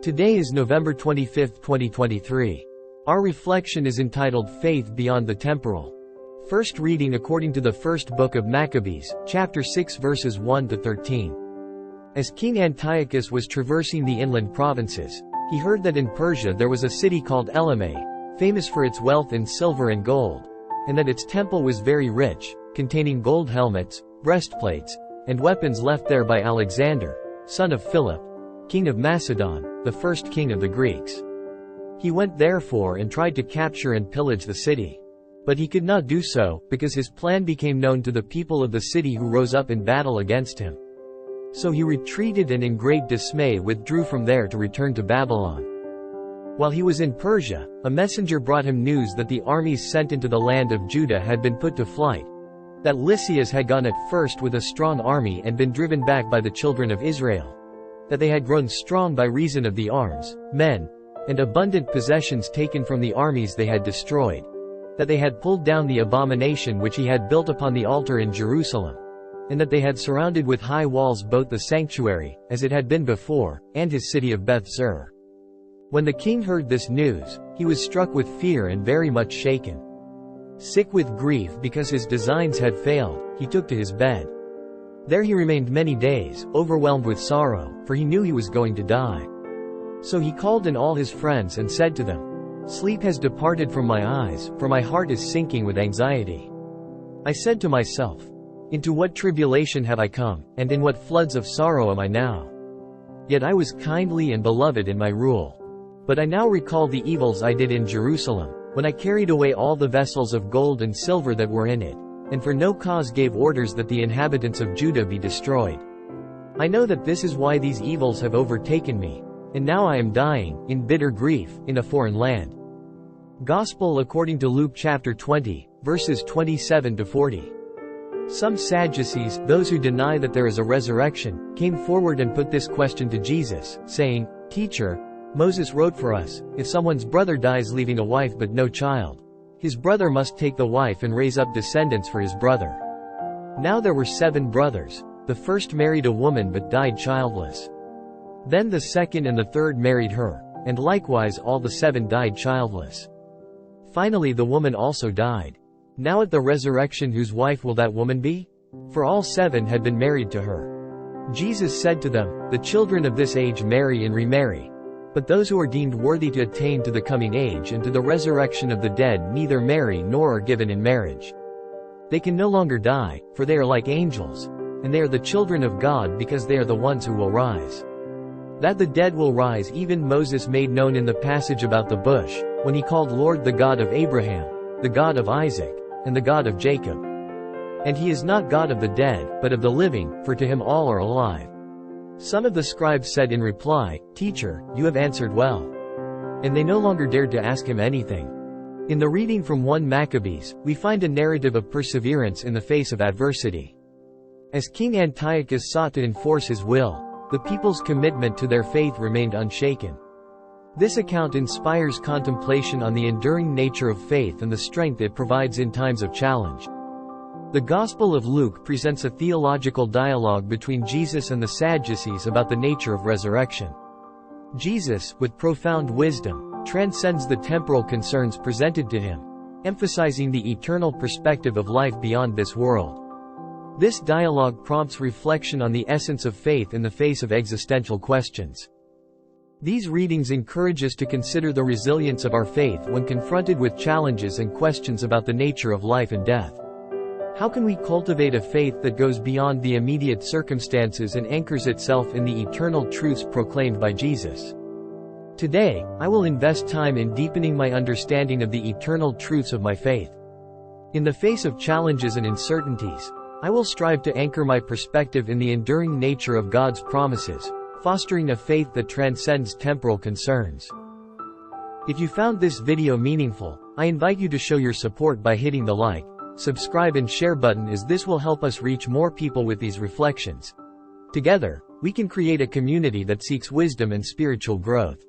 Today is November 25, 2023. Our reflection is entitled Faith Beyond the Temporal. First reading according to the first book of Maccabees, chapter 6 verses 1 to 13. As King Antiochus was traversing the inland provinces, he heard that in Persia there was a city called Elymais, famous for its wealth in silver and gold, and that its temple was very rich, containing gold helmets, breastplates, and weapons left there by Alexander, son of Philip, king of Macedon, the first king of the Greeks. He went therefore and tried to capture and pillage the city. But he could not do so, because his plan became known to the people of the city, who rose up in battle against him. So he retreated and in great dismay withdrew from there to return to Babylon. While he was in Persia, a messenger brought him news that the armies sent into the land of Judah had been put to flight, that Lysias had gone at first with a strong army and been driven back by the children of Israel, that they had grown strong by reason of the arms, men, and abundant possessions taken from the armies they had destroyed, that they had pulled down the abomination which he had built upon the altar in Jerusalem, and that they had surrounded with high walls both the sanctuary, as it had been before, and his city of Beth-zur. When the king heard this news, he was struck with fear and very much shaken. Sick with grief because his designs had failed, he took to his bed. There he remained many days, overwhelmed with sorrow, for he knew he was going to die. So he called in all his friends and said to them, "Sleep has departed from my eyes, for my heart is sinking with anxiety. I said to myself, into what tribulation have I come, and in what floods of sorrow am I now? Yet I was kindly and beloved in my rule. But I now recall the evils I did in Jerusalem, when I carried away all the vessels of gold and silver that were in it, and for no cause gave orders that the inhabitants of Judah be destroyed. I know that this is why these evils have overtaken me, and now I am dying, in bitter grief, in a foreign land." Gospel according to Luke chapter 20, verses 27 to 40. Some Sadducees, those who deny that there is a resurrection, came forward and put this question to Jesus, saying, "Teacher, Moses wrote for us, if someone's brother dies leaving a wife but no child, his brother must take the wife and raise up descendants for his brother. Now there were 7 brothers. The first married a woman but died childless. Then the second and the third married her, and likewise all the 7 died childless. Finally the woman also died. Now at the resurrection whose wife will that woman be? For all 7 had been married to her." Jesus said to them, "The children of this age marry and remarry. But those who are deemed worthy to attain to the coming age and to the resurrection of the dead neither marry nor are given in marriage. They can no longer die, for they are like angels, and they are the children of God because they are the ones who will rise. That the dead will rise even Moses made known in the passage about the bush, when he called Lord the God of Abraham, the God of Isaac, and the God of Jacob. And he is not God of the dead, but of the living, for to him all are alive." Some of the scribes said in reply, "Teacher, you have answered well." And they no longer dared to ask him anything. In the reading from 1 Maccabees, we find a narrative of perseverance in the face of adversity. As King Antiochus sought to enforce his will, the people's commitment to their faith remained unshaken. This account inspires contemplation on the enduring nature of faith and the strength it provides in times of challenge. The Gospel of Luke presents a theological dialogue between Jesus and the Sadducees about the nature of resurrection. Jesus, with profound wisdom, transcends the temporal concerns presented to him, emphasizing the eternal perspective of life beyond this world. This dialogue prompts reflection on the essence of faith in the face of existential questions. These readings encourage us to consider the resilience of our faith when confronted with challenges and questions about the nature of life and death. How can we cultivate a faith that goes beyond the immediate circumstances and anchors itself in the eternal truths proclaimed by Jesus? Today, I will invest time in deepening my understanding of the eternal truths of my faith. In the face of challenges and uncertainties, I will strive to anchor my perspective in the enduring nature of God's promises, fostering a faith that transcends temporal concerns. If you found this video meaningful, I invite you to show your support by hitting the like, subscribe and share button, as this will help us reach more people with these reflections. Together, we can create a community that seeks wisdom and spiritual growth.